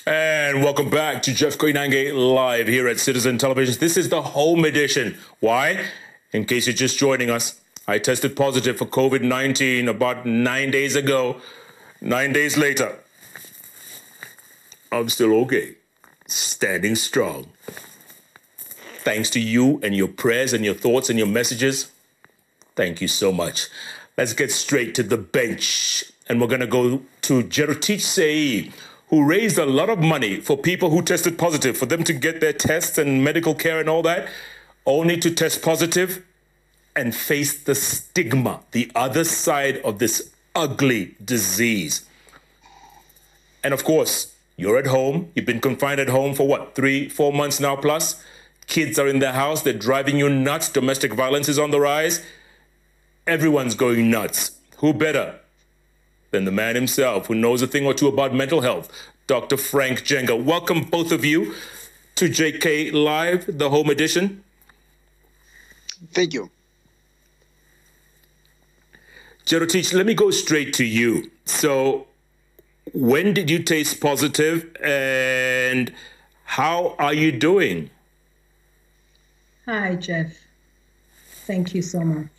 And welcome back to Jeff Koinange live here at Citizen Television. This is the home edition. Why? In case you're just joining us, I tested positive for COVID-19 about 9 days ago. 9 days later, I'm still okay. Standing strong. Thanks to you and your prayers and your thoughts and your messages. Thank you so much. Let's get straight to the bench. And we're going to go to Jerotich, who raised a lot of money for people who tested positive, for them to get their tests and medical care and all that, only to test positive and face the stigma, the other side of this ugly disease. And of course, you're at home. You've been confined at home for what, 3-4 months now plus? Kids are in the house. They're driving you nuts. Domestic violence is on the rise. Everyone's going nuts. Who better than the man himself who knows a thing or two about mental health, Dr. Frank Jenga. Welcome, both of you, to JK Live, the home edition. Thank you. Jerotich, let me go straight to you. So when did you taste positive and how are you doing? Hi, Jeff. Thank you so much.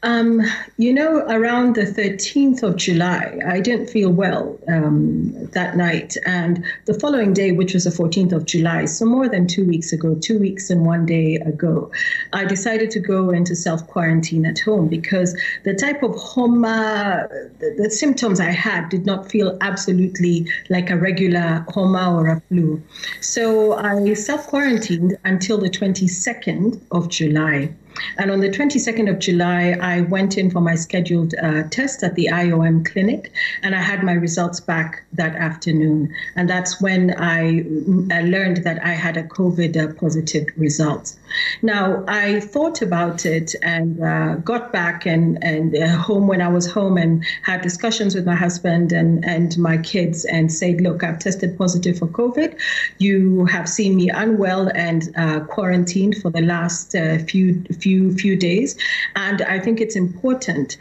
Around the 13th of July, I didn't feel well that night. And the following day, which was the 14th of July, so more than 2 weeks ago, 2 weeks and 1 day ago, I decided to go into self-quarantine at home because the type of homa, the symptoms I had did not feel absolutely like a regular homa or a flu. So I self-quarantined until the 22nd of July. And on the 22nd of July, I went in for my scheduled test at the IOM clinic, and I had my results back that afternoon. And that's when I learned that I had a COVID positive result. Now, I thought about it and got back and home when I was home and had discussions with my husband and my kids and said, look, I've tested positive for COVID. You have seen me unwell and quarantined for the last few days. And I think it's important,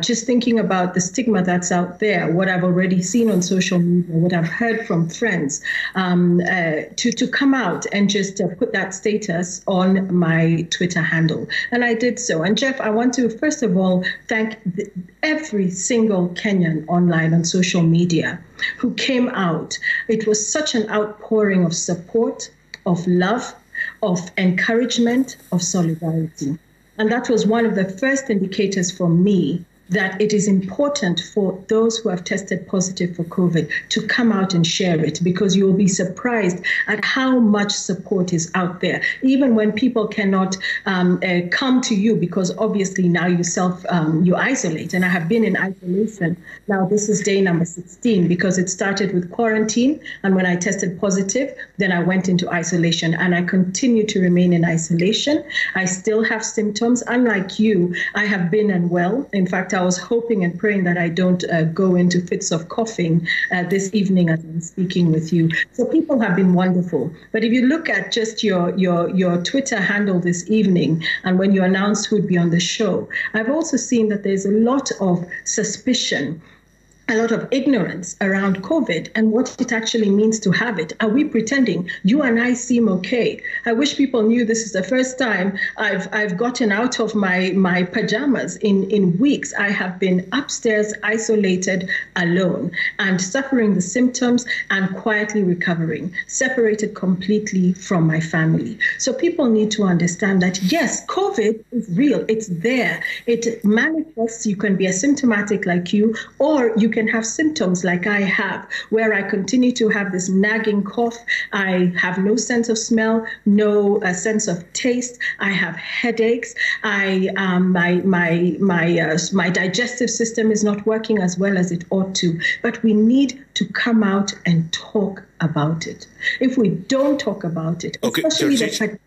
just thinking about the stigma that's out there, what I've already seen on social media, what I've heard from friends, to come out and just put that status on my Twitter handle. And I did so. And Jeff, I want to, first of all, thank every single Kenyan online on social media who came out. It was such an outpouring of support, of love, of encouragement, of solidarity. And that was one of the first indicators for me that it is important for those who have tested positive for COVID to come out and share it, because you will be surprised at how much support is out there, even when people cannot come to you, because obviously now you isolate. And I have been in isolation. Now this is day number 16 because it started with quarantine. And when I tested positive, then I went into isolation and I continue to remain in isolation. I still have symptoms. Unlike you, I have been unwell. In fact, I was hoping and praying that I don't go into fits of coughing this evening as I'm speaking with you. So people have been wonderful. But if you look at just your Twitter handle this evening and when you announced who'd be on the show, I've also seen that there's a lot of suspicion, a lot of ignorance around COVID and what it actually means to have it. Are we pretending? You and I seem okay. I wish people knew this is the first time I've gotten out of my pajamas in weeks. I have been upstairs, isolated, alone, and suffering the symptoms and quietly recovering, separated completely from my family. So people need to understand that, yes, COVID is real. It's there. It manifests. You can be asymptomatic like you, or you can have symptoms like I have, where I continue to have this nagging cough. I have no sense of smell, no sense of taste. I have headaches. My digestive system is not working as well as it ought to. But we need to come out and talk about it. If we don't talk about it, especially that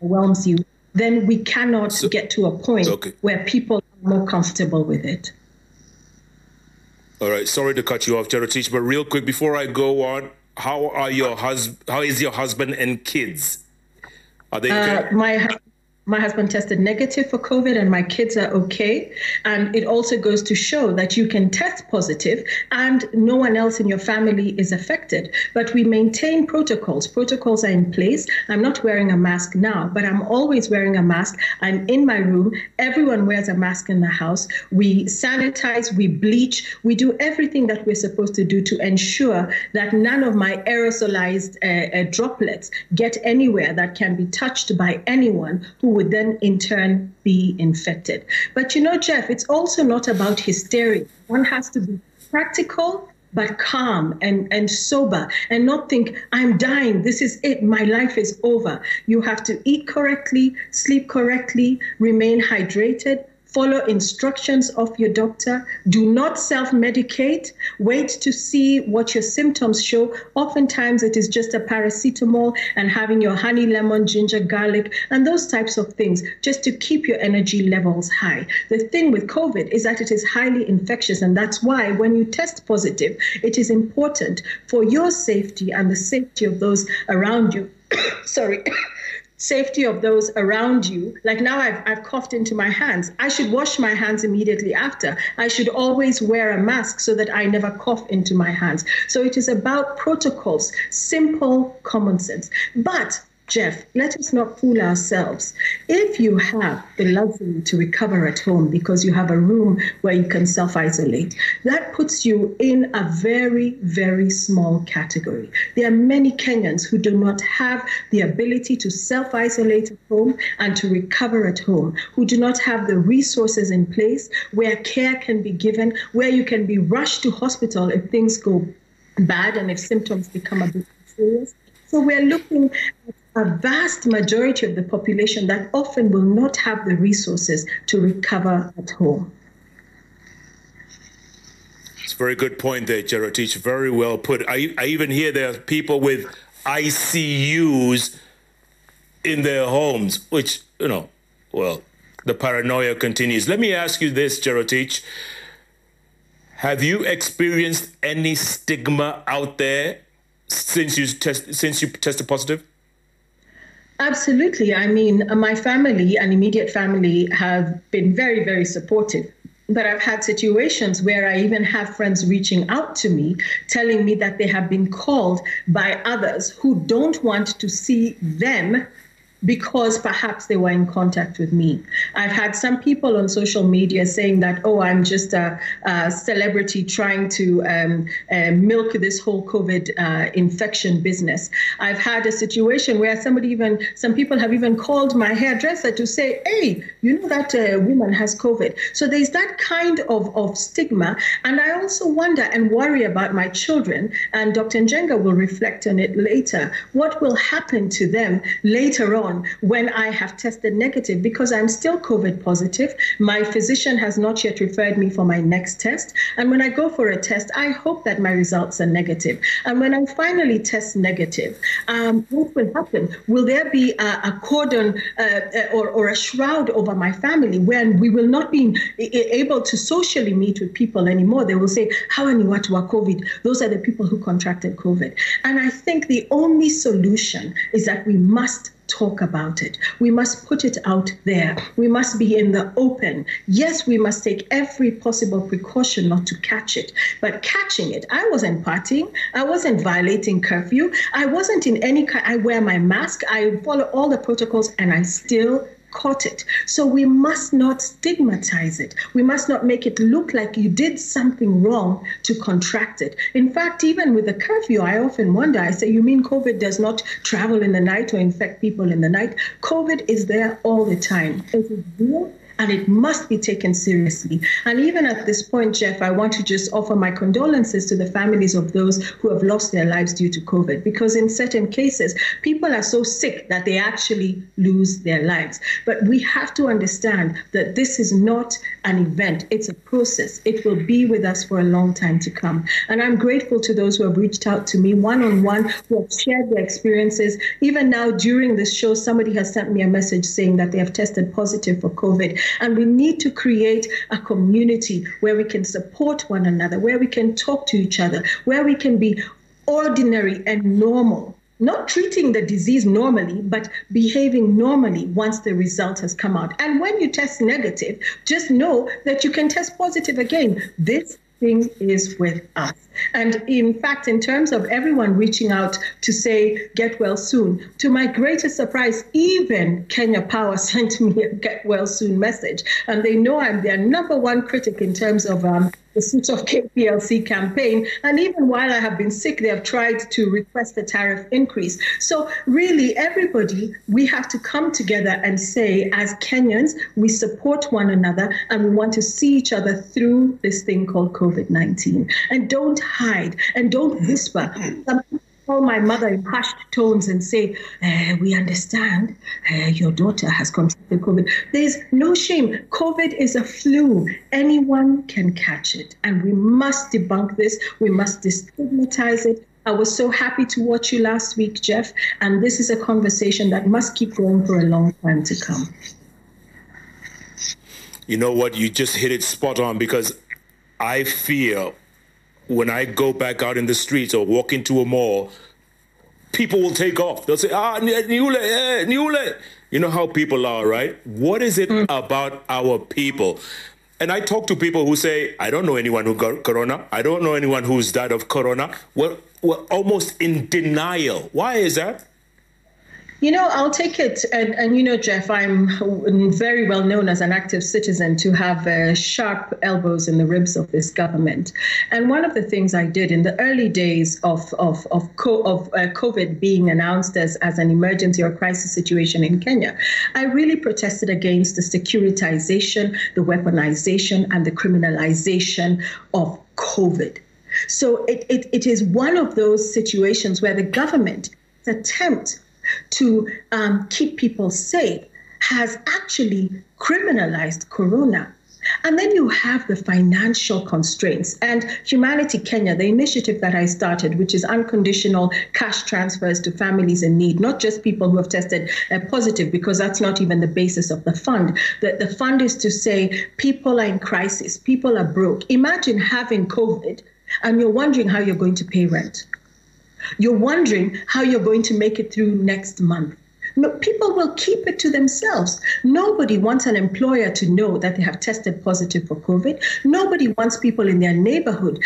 overwhelms you, then we cannot get to a point where people are more comfortable with it. All right, sorry to cut you off, Jerotich, but real quick before I go on, how is your husband and kids? Are they okay? My husband tested negative for COVID and my kids are okay. And it also goes to show that you can test positive and no one else in your family is affected. But we maintain protocols. Protocols are in place. I'm not wearing a mask now, but I'm always wearing a mask. I'm in my room. Everyone wears a mask in the house. We sanitize, we bleach, we do everything that we're supposed to do to ensure that none of my aerosolized droplets get anywhere that can be touched by anyone who would then in turn be infected. But you know, Jeff, it's also not about hysteria. One has to be practical, but calm and sober and not think, I'm dying, this is it, my life is over. You have to eat correctly, sleep correctly, remain hydrated, follow instructions of your doctor. Do not self-medicate. Wait to see what your symptoms show. Oftentimes it is just a paracetamol and having your honey, lemon, ginger, garlic, and those types of things just to keep your energy levels high. The thing with COVID is that it is highly infectious, and that's why when you test positive, it is important for your safety and the safety of those around you. Safety of those around you. Like now I've coughed into my hands. I should wash my hands immediately after. I should always wear a mask so that I never cough into my hands. So it is about protocols, simple common sense. But Jeff, let us not fool ourselves. If you have the luxury to recover at home because you have a room where you can self-isolate, that puts you in a very, very small category. There are many Kenyans who do not have the ability to self-isolate at home and to recover at home, who do not have the resources in place where care can be given, where you can be rushed to hospital if things go bad and if symptoms become a bit serious. So we're looking at a vast majority of the population that often will not have the resources to recover at home. It's a very good point there, Jerotich. Very well put. I even hear there are people with ICUs in their homes, which, well, the paranoia continues. Let me ask you this, Jerotich. Have you experienced any stigma out there since you tested positive? Absolutely. I mean, my family and immediate family have been very, very supportive. But I've had situations where I even have friends reaching out to me, telling me that they have been called by others who don't want to see them because perhaps they were in contact with me. I've had some people on social media saying that, oh, I'm just a celebrity trying to milk this whole COVID infection business. I've had a situation where some people have even called my hairdresser to say, hey, you know that woman has COVID. So there's that kind of stigma. And I also wonder and worry about my children, and Dr. Njenga will reflect on it later. What will happen to them later on when I have tested negative, because I'm still COVID positive. My physician has not yet referred me for my next test. And when I go for a test, I hope that my results are negative. And when I finally test negative, what will happen? Will there be a cordon or a shroud over my family when we will not be able to socially meet with people anymore? They will say, how and what were COVID? Those are the people who contracted COVID. And I think the only solution is that we must talk about it. We must put it out there. We must be in the open. Yes, we must take every possible precaution not to catch it. But catching it, I wasn't partying. I wasn't violating curfew. I wasn't in any kind. I wear my mask. I follow all the protocols, and I still caught it. So we must not stigmatize it. We must not make it look like you did something wrong to contract it. In fact, even with the curfew, I often wonder, I say, you mean COVID does not travel in the night or infect people in the night? COVID is there all the time. It is real. And it must be taken seriously. And even at this point, Jeff, I want to just offer my condolences to the families of those who have lost their lives due to COVID, because in certain cases, people are so sick that they actually lose their lives. But we have to understand that this is not an event. It's a process. It will be with us for a long time to come. And I'm grateful to those who have reached out to me one-on-one, who have shared their experiences. Even now, during this show, somebody has sent me a message saying that they have tested positive for COVID. And we need to create a community where we can support one another, where we can talk to each other, where we can be ordinary and normal not treating the disease normally, but behaving normally once the result has come out. And when you test negative, just know that you can test positive again. This thing is with us. And in fact, in terms of everyone reaching out to say, get well soon, to my greatest surprise, even Kenya Power sent me a get well soon message. And they know I'm their number one critic in terms of the Suits of KPLC campaign. And even while I have been sick, they have tried to request a tariff increase. So really, everybody, we have to come together and say, as Kenyans, we support one another and we want to see each other through this thing called COVID-19. And don't hide and don't whisper. Some people call my mother in hushed tones and say, we understand your daughter has contracted COVID. There's no shame. COVID is a flu. Anyone can catch it. And we must debunk this. We must destigmatize it. I was so happy to watch you last week, Jeff. And this is a conversation that must keep going for a long time to come. You know what? You just hit it spot on, because I feel when I go back out in the streets or walk into a mall, people will take off. They'll say, Niule. You know how people are, right? What is it about our people? And I talk to people who say, I don't know anyone who got corona. I don't know anyone who's died of corona. We're almost in denial. Why is that? You know, I'll take it. And you know, Jeff, I'm very well known as an active citizen to have sharp elbows in the ribs of this government. And one of the things I did in the early days of COVID being announced as an emergency or crisis situation in Kenya, I really protested against the securitization, the weaponization, and the criminalization of COVID. So it is one of those situations where the government attempt to keep people safe has actually criminalized corona. And then you have the financial constraints. And Humanity Kenya, the initiative that I started, which is unconditional cash transfers to families in need, not just people who have tested positive, because that's not even the basis of the fund. The fund is to say people are in crisis, people are broke. Imagine having COVID and you're wondering how you're going to pay rent. You're wondering how you're going to make it through next month. No, people will keep it to themselves. Nobody wants an employer to know that they have tested positive for COVID. Nobody wants people in their neighborhood,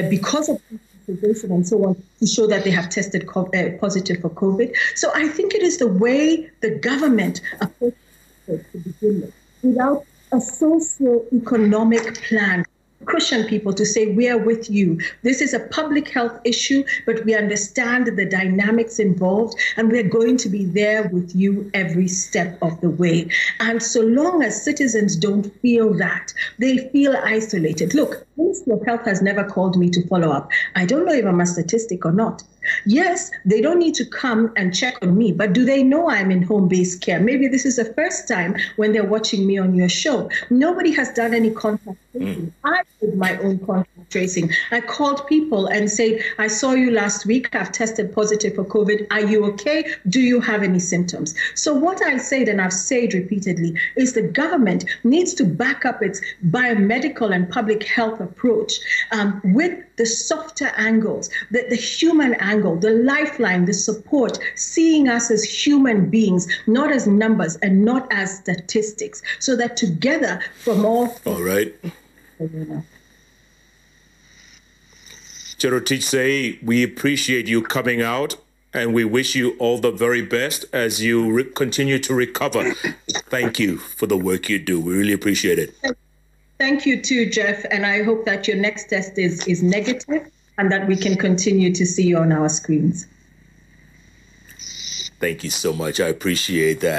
because of isolation and so on, to show that they have tested positive for COVID. So I think it is the way the government approaches it to begin with, without a socio-economic plan. Cushion people to say, we are with you. This is a public health issue, but we understand the dynamics involved, and we're going to be there with you every step of the way. And so long as citizens don't feel that, they feel isolated. Look, the Ministry of Health has never called me to follow up. I don't know if I'm a statistic or not. Yes, they don't need to come and check on me, but do they know I'm in home-based care? Maybe this is the first time when they're watching me on your show. Nobody has done any contact tracing. I did my own contact tracing. I called people and said, I saw you last week. I've tested positive for COVID. Are you okay? Do you have any symptoms? So what I said, and I've said repeatedly, is the government needs to back up its biomedical and public health approach with the softer angles, the human angle, the lifeline, the support, seeing us as human beings, not as numbers and not as statistics, so that together from all right. Jerotich say, we appreciate you coming out and we wish you all the very best as you continue to recover. Thank you for the work you do. We really appreciate it. Thank you too, Jeff. And I hope that your next test is negative and that we can continue to see you on our screens. Thank you so much. I appreciate that.